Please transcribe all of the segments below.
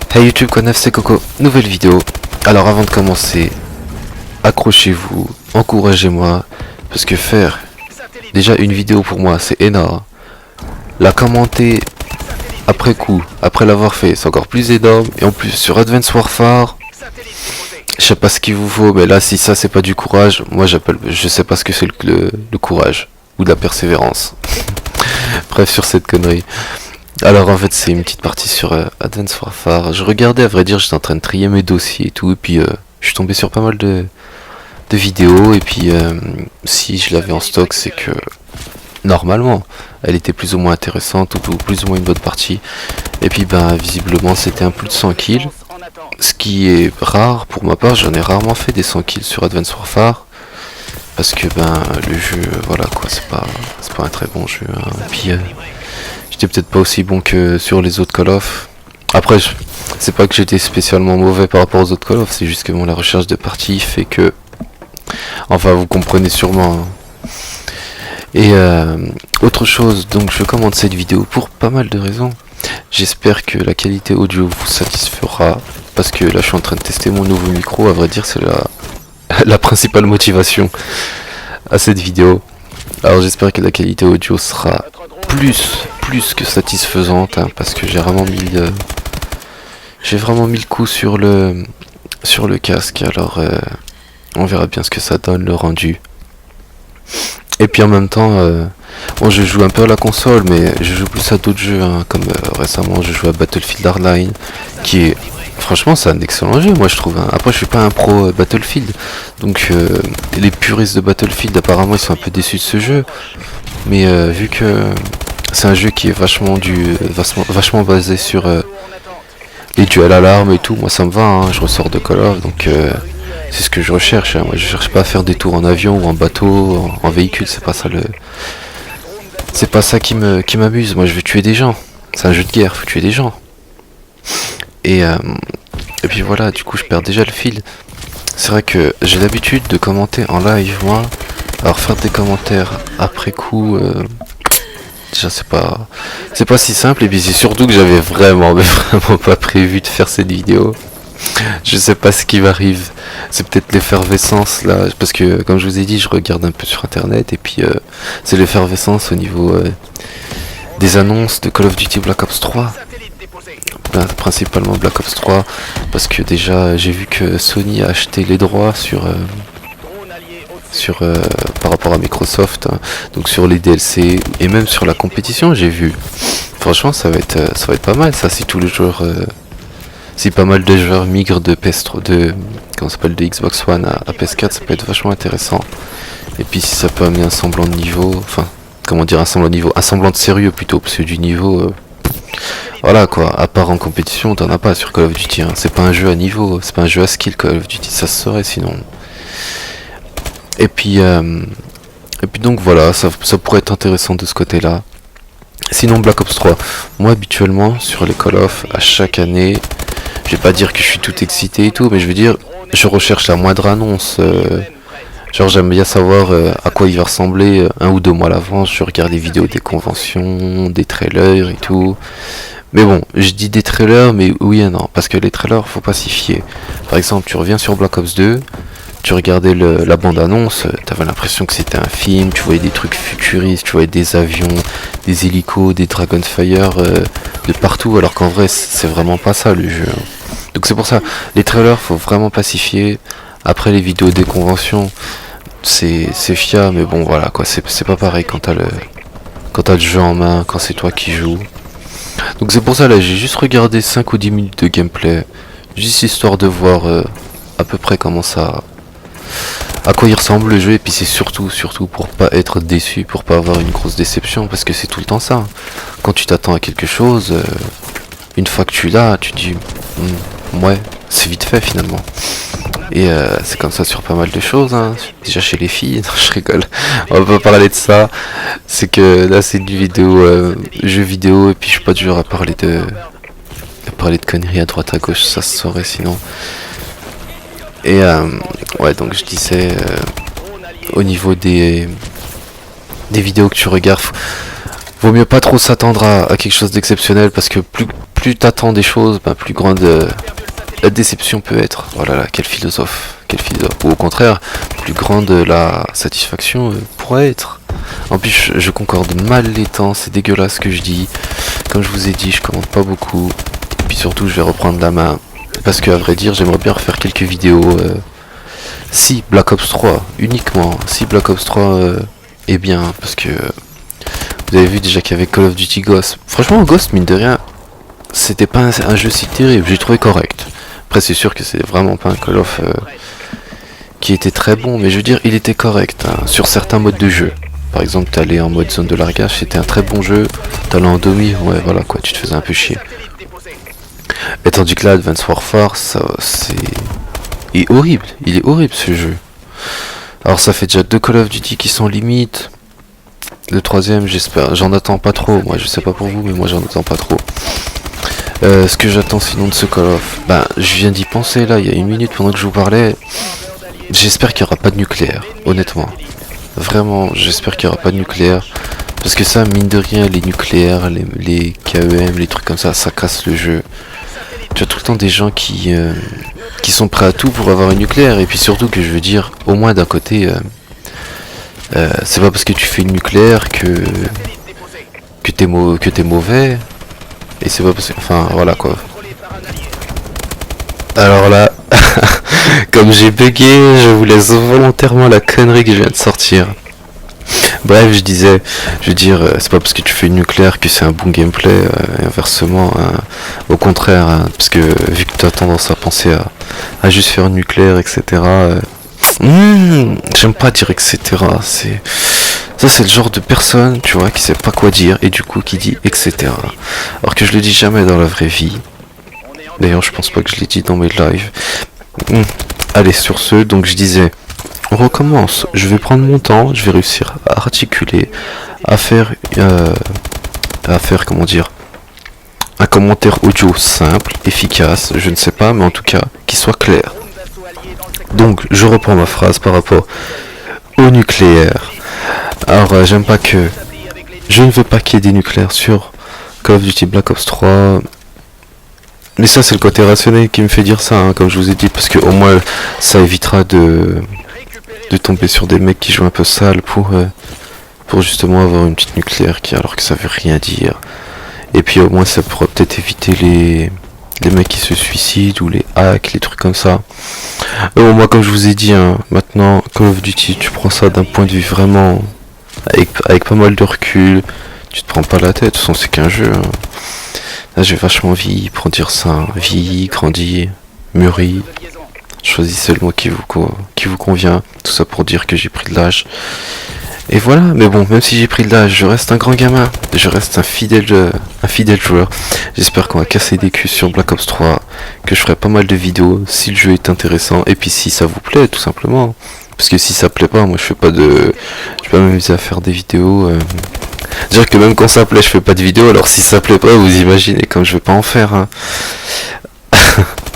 Hey YouTube, quoi neuf, c'est Coco, nouvelle vidéo. Alors avant de commencer, accrochez-vous, encouragez-moi, parce que faire déjà une vidéo pour moi c'est énorme. La commenter après coup, après l'avoir fait, c'est encore plus énorme. Et en plus sur Advance Warfare, je sais pas ce qu'il vous faut, mais là si ça c'est pas du courage, moi j'appelle, je sais pas ce que c'est le courage, ou de la persévérance. Bref, sur cette connerie. Alors en fait c'est une petite partie sur Advance Warfare. Je regardais, à vrai dire, j'étais en train de trier mes dossiers et tout, et puis je suis tombé sur pas mal de vidéos, et puis si je l'avais en stock c'est que normalement elle était plus ou moins intéressante, ou plus ou moins une bonne partie. Et puis ben visiblement c'était un plus de 100 kills, ce qui est rare pour ma part. J'en ai rarement fait des 100 kills sur Advance Warfare, parce que ben le jeu, voilà quoi, c'est pas un très bon jeu, hein. Et puis j'étais peut-être pas aussi bon que sur les autres Call of. Après, c'est pas que j'étais spécialement mauvais par rapport aux autres Call of, c'est juste que bon, la recherche de parties fait que... Enfin, vous comprenez sûrement, hein. Et autre chose, donc je commande cette vidéo pour pas mal de raisons. J'espère que la qualité audio vous satisfera, parce que là je suis en train de tester mon nouveau micro. À vrai dire, c'est la principale motivation à cette vidéo. Alors j'espère que la qualité audio sera plus que satisfaisante, hein, parce que j'ai vraiment mis le coup sur le casque. Alors on verra bien ce que ça donne, le rendu. Et puis en même temps, bon, je joue un peu à la console, mais je joue plus à d'autres jeux, hein, comme récemment je joue à Battlefield Hardline, qui est, franchement, c'est un excellent jeu, moi je trouve, hein. Après je suis pas un pro Battlefield, donc les puristes de Battlefield apparemment ils sont un peu déçus de ce jeu. Mais vu que c'est un jeu qui est vachement basé sur les duels à l'arme et tout, moi ça me va, hein. Je ressors de Call of, donc c'est ce que je recherche, hein. Moi je cherche pas à faire des tours en avion ou en bateau, en véhicule, c'est pas ça qui m'amuse. Moi je veux tuer des gens, c'est un jeu de guerre, faut tuer des gens. Et puis voilà, du coup je perds déjà le fil. C'est vrai que j'ai l'habitude de commenter en live, moi. Alors faire des commentaires après coup, déjà c'est pas si simple. Et puis c'est surtout que j'avais vraiment pas prévu de faire cette vidéo. Je sais pas ce qui m'arrive. C'est peut-être l'effervescence là, parce que comme je vous ai dit, je regarde un peu sur internet, et puis c'est l'effervescence au niveau des annonces de Call of Duty Black Ops 3. Principalement Black Ops 3, parce que déjà j'ai vu que Sony a acheté les droits par rapport à Microsoft, hein, donc sur les DLC et même sur la compétition. J'ai vu, franchement ça va être pas mal ça, si tous les joueurs si pas mal de joueurs migrent de PS3, de Xbox One à PS4, ça peut être vachement intéressant. Et puis si ça peut amener un semblant de niveau, enfin comment dire, un semblant de sérieux plutôt, parce que du niveau voilà quoi, à part en compétition t'en as pas sur Call of Duty, hein. C'est pas un jeu à niveau, c'est pas un jeu à skill Call of Duty, ça se saurait sinon. Et puis donc voilà, ça pourrait être intéressant de ce côté là. Sinon Black Ops 3, moi habituellement sur les Call of, à chaque année, je vais pas dire que je suis tout excité et tout, mais je veux dire, je recherche la moindre annonce. Genre j'aime bien savoir à quoi il va ressembler 1 ou 2 mois à l'avance. Je regarde des vidéos des conventions, des trailers et tout. Mais bon, je dis des trailers, mais oui et non, parce que les trailers, faut pas s'y fier. Par exemple, tu reviens sur Black Ops 2, tu regardais la bande-annonce, t'avais l'impression que c'était un film, tu voyais des trucs futuristes, tu voyais des avions, des hélicos, des Dragonfire de partout, alors qu'en vrai, c'est vraiment pas ça le jeu, hein. Donc c'est pour ça, les trailers, faut vraiment pas s'y fier. Après, les vidéos des conventions, c'est fiable, mais bon voilà quoi, c'est pas pareil quand t'as le jeu en main, quand c'est toi qui joues. Donc c'est pour ça, là j'ai juste regardé 5 ou 10 minutes de gameplay, juste histoire de voir à peu près à quoi il ressemble le jeu. Et puis c'est surtout pour pas être déçu, pour pas avoir une grosse déception, parce que c'est tout le temps ça, hein. Quand tu t'attends à quelque chose, une fois que tu l'as, tu dis ouais, c'est vite fait finalement. Et c'est comme ça sur pas mal de choses, hein. Déjà chez les filles, non, je rigole, on va pas parler de ça. C'est que là c'est une vidéo jeu vidéo, et puis je suis pas du genre à parler de conneries à droite à gauche, ça se saurait sinon. Et ouais, donc je disais au niveau des vidéos que tu regardes, vaut mieux pas trop s'attendre à quelque chose d'exceptionnel, parce que plus plus t'attends des choses, ben, plus grande la déception peut être. Voilà, là, quel philosophe, quel philosophe. Ou au contraire, plus grande la satisfaction pourrait être. En plus, je concorde mal les temps, c'est dégueulasse ce que je dis. Comme je vous ai dit, je commande pas beaucoup. Et puis surtout, je vais reprendre la main. Parce que, à vrai dire, j'aimerais bien refaire quelques vidéos. Si Black Ops 3, uniquement. Si Black Ops 3 est bien. Parce que vous avez vu déjà qu'il y avait Call of Duty Ghost. Franchement, Ghost, mine de rien, c'était pas un jeu si terrible. J'ai trouvé correct. Après, c'est sûr que c'est vraiment pas un Call of qui était très bon. Mais je veux dire, il était correct hein, sur certains modes de jeu. Par exemple, t'allais en mode zone de largage, c'était un très bon jeu. T'allais en demi, ouais, voilà quoi, tu te faisais un peu chier. Et tandis que là, Advanced Warfare, ça, c'est... Il est horrible ce jeu. Alors ça fait déjà 2 Call of Duty qui sont limites. Le troisième, j'espère, j'en attends pas trop. Moi, je sais pas pour vous, mais moi j'en attends pas trop. Ce que j'attends sinon de ce Call of, ben, je viens d'y penser là, il y a 1 minute pendant que je vous parlais. J'espère qu'il n'y aura pas de nucléaire, honnêtement. Vraiment, j'espère qu'il n'y aura pas de nucléaire. Parce que ça, mine de rien, les nucléaires, les KEM, les trucs comme ça casse le jeu. Tu as tout le temps des gens qui sont prêts à tout pour avoir une nucléaire. Et puis surtout que je veux dire, au moins d'un côté, c'est pas parce que tu fais une nucléaire que t'es mauvais. Et c'est pas parce que... Enfin, voilà quoi. Alors là, comme j'ai bugué, je vous laisse volontairement la connerie que je viens de sortir. Bref, je veux dire, c'est pas parce que tu fais une nucléaire que c'est un bon gameplay, et inversement, hein, au contraire, hein, parce que vu que tu as tendance à penser à juste faire une nucléaire, etc. J'aime pas dire etc. Ça c'est le genre de personne, tu vois, qui sait pas quoi dire et du coup qui dit etc. Alors que je le dis jamais dans la vraie vie. D'ailleurs, je pense pas que je l'ai dit dans mes lives. Allez, sur ce, donc je disais, on recommence. Je vais prendre mon temps, je vais réussir à articuler, à faire comment dire, un commentaire audio simple, efficace, je ne sais pas, mais en tout cas, qui soit clair. Donc, je reprends ma phrase par rapport au nucléaire. Alors, j'aime pas que... Je ne veux pas qu'il y ait des nucléaires sur Call of Duty Black Ops 3... Mais ça c'est le côté rationnel qui me fait dire ça, hein, comme je vous ai dit, parce que au moins ça évitera de tomber sur des mecs qui jouent un peu sale pour justement avoir une petite nucléaire alors que ça veut rien dire. Et puis au moins ça pourra peut-être éviter les mecs qui se suicident ou les hacks, les trucs comme ça. Bon, moi comme je vous ai dit, hein, maintenant Call of Duty, tu prends ça d'un point de vue vraiment avec pas mal de recul, tu te prends pas la tête, de toute façon c'est qu'un jeu. Hein. Là j'ai vachement vieilli pour dire ça, hein. Vieilli, grandi, mûri. Choisissez le mot qui vous convient. Tout ça pour dire que j'ai pris de l'âge. Et voilà, mais bon, même si j'ai pris de l'âge, je reste un grand gamin. Je reste un fidèle joueur. J'espère qu'on va casser des culs sur Black Ops 3. Que je ferai pas mal de vidéos si le jeu est intéressant. Et puis si ça vous plaît, tout simplement. Parce que si ça plaît pas, moi je vais pas m'amuser à faire des vidéos. Dire que même quand ça plaît, je fais pas de vidéos. Alors si ça plaît pas, vous imaginez comme je vais pas en faire. Hein.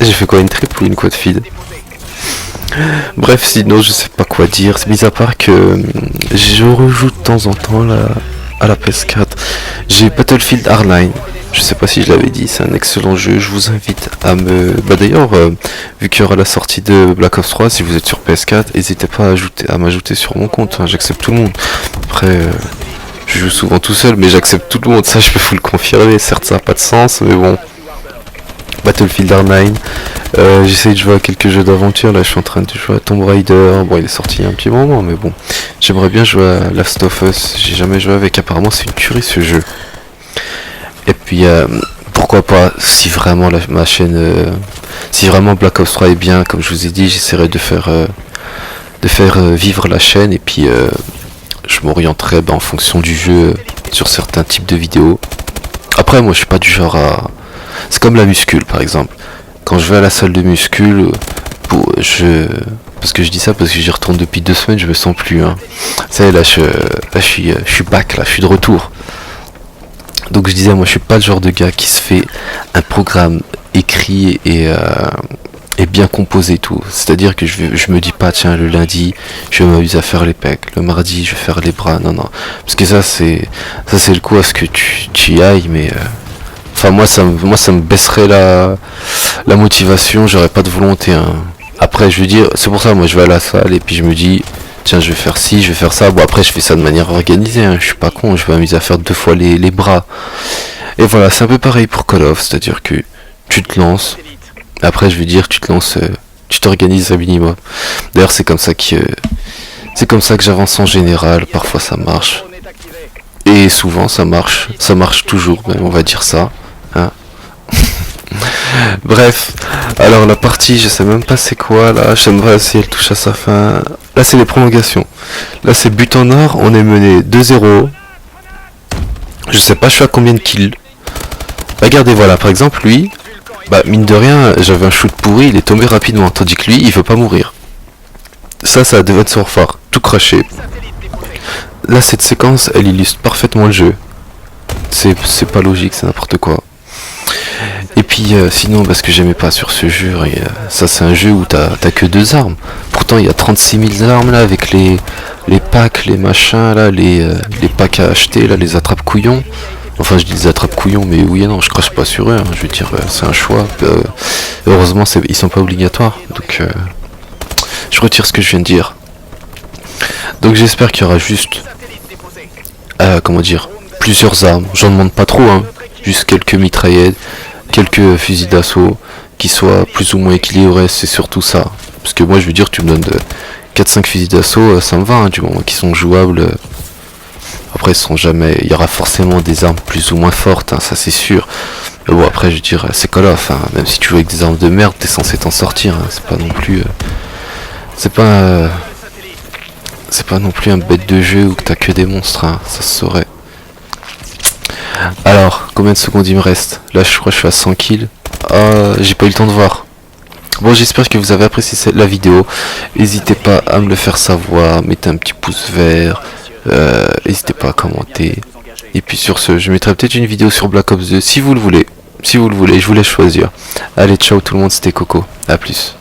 J'ai fait quoi, une triple ou une quad feed? Bref, sinon je sais pas quoi dire, mis à part que je rejoue de temps en temps à la PS4. J'ai Battlefield Hardline, je sais pas si je l'avais dit, c'est un excellent jeu, je vous invite à me... Bah d'ailleurs, vu qu'il y aura la sortie de Black Ops 3, si vous êtes sur PS4, n'hésitez pas à m'ajouter sur mon compte, hein, j'accepte tout le monde. Après, je joue souvent tout seul, mais j'accepte tout le monde, ça je peux vous le confirmer, certes ça n'a pas de sens, mais bon. Battlefield Hardline, j'essaye de jouer à quelques jeux d'aventure, là je suis en train de jouer à Tomb Raider, bon il est sorti il y a un petit moment mais bon, j'aimerais bien jouer à Last of Us, j'ai jamais joué avec, apparemment c'est une tuerie ce jeu. Et puis pourquoi pas, si vraiment ma chaîne, si vraiment Black Ops 3 est bien, comme je vous ai dit, j'essaierai de faire vivre la chaîne et puis je m'orienterai en fonction du jeu sur certains types de vidéos. Après moi je suis pas du genre à... C'est comme la muscule par exemple. Quand je vais à la salle de muscule, parce que je dis ça parce que j'y retourne depuis 2 semaines, je me sens plus. Hein. Ça y est, là je suis back, là, je suis de retour. Donc je disais, moi je suis pas le genre de gars qui se fait un programme écrit et bien composé tout. C'est-à-dire que je me dis pas tiens le lundi je vais m'amuser à faire les pecs, le mardi je vais faire les bras, non. Parce que ça c'est le coup à ce que tu y ailles, mais Enfin moi ça me baisserait la motivation, j'aurais pas de volonté, hein. Après je veux dire, c'est pour ça moi je vais à la salle et puis je me dis tiens je vais faire ci, je vais faire ça. Bon après je fais ça de manière organisée, hein. Je suis pas con, je vais m'amuser à faire 2 fois les bras. Et voilà, c'est un peu pareil pour Call of, c'est-à-dire que tu te lances, après je veux dire tu te lances, tu t'organises un minimum. D'ailleurs c'est comme ça que j'avance en général, parfois ça marche. Et souvent ça marche toujours même, on va dire ça. Hein. Bref, alors la partie, je sais même pas c'est quoi là, je sais même pas si elle touche à sa fin. Là c'est les prolongations. Là c'est but en or, on est mené 2-0. Je sais pas je suis à combien de kills. Regardez voilà, par exemple lui, bah mine de rien, j'avais un shoot pourri, il est tombé rapidement, tandis que lui, il veut pas mourir. Ça devait être son phare, tout craché. Là cette séquence, elle illustre parfaitement le jeu. C'est pas logique, c'est n'importe quoi. Et puis sinon, parce que j'aimais pas sur ce jeu, ça c'est un jeu où t'as que 2 armes. Pourtant il y a 36 000 armes là avec les packs, les machins là, les packs à acheter là, les attrape couillons. Enfin je dis les attrape couillons mais oui et non, je crache pas sur eux, hein. Je veux dire c'est un choix. Heureusement ils sont pas obligatoires. Donc je retire ce que je viens de dire. Donc j'espère qu'il y aura juste comment dire, plusieurs armes. J'en demande pas trop, hein. Juste quelques mitraillettes, quelques fusils d'assaut qui soient plus ou moins équilibrés, c'est surtout ça. Parce que moi je veux dire, tu me donnes 4-5 fusils d'assaut, ça me va, hein, du moment qu'ils sont jouables. Après ils seront jamais, il y aura forcément des armes plus ou moins fortes, hein, ça c'est sûr. Mais bon après je veux dire, c'est Call of, hein, même si tu joues avec des armes de merde, t'es censé t'en sortir, hein, c'est pas non plus... c'est pas non plus un bête de jeu où t'as que des monstres, hein, ça se saurait. Alors, combien de secondes il me reste? Là je crois que je suis à 100 kills. J'ai pas eu le temps de voir. Bon j'espère que vous avez apprécié la vidéo. N'hésitez pas à me le faire savoir. Mettez un petit pouce vert. N'hésitez pas à commenter. Et puis sur ce, je mettrai peut-être une vidéo sur Black Ops 2 si vous le voulez. Si vous le voulez, je vous laisse choisir. Allez ciao tout le monde, c'était Coco. A plus.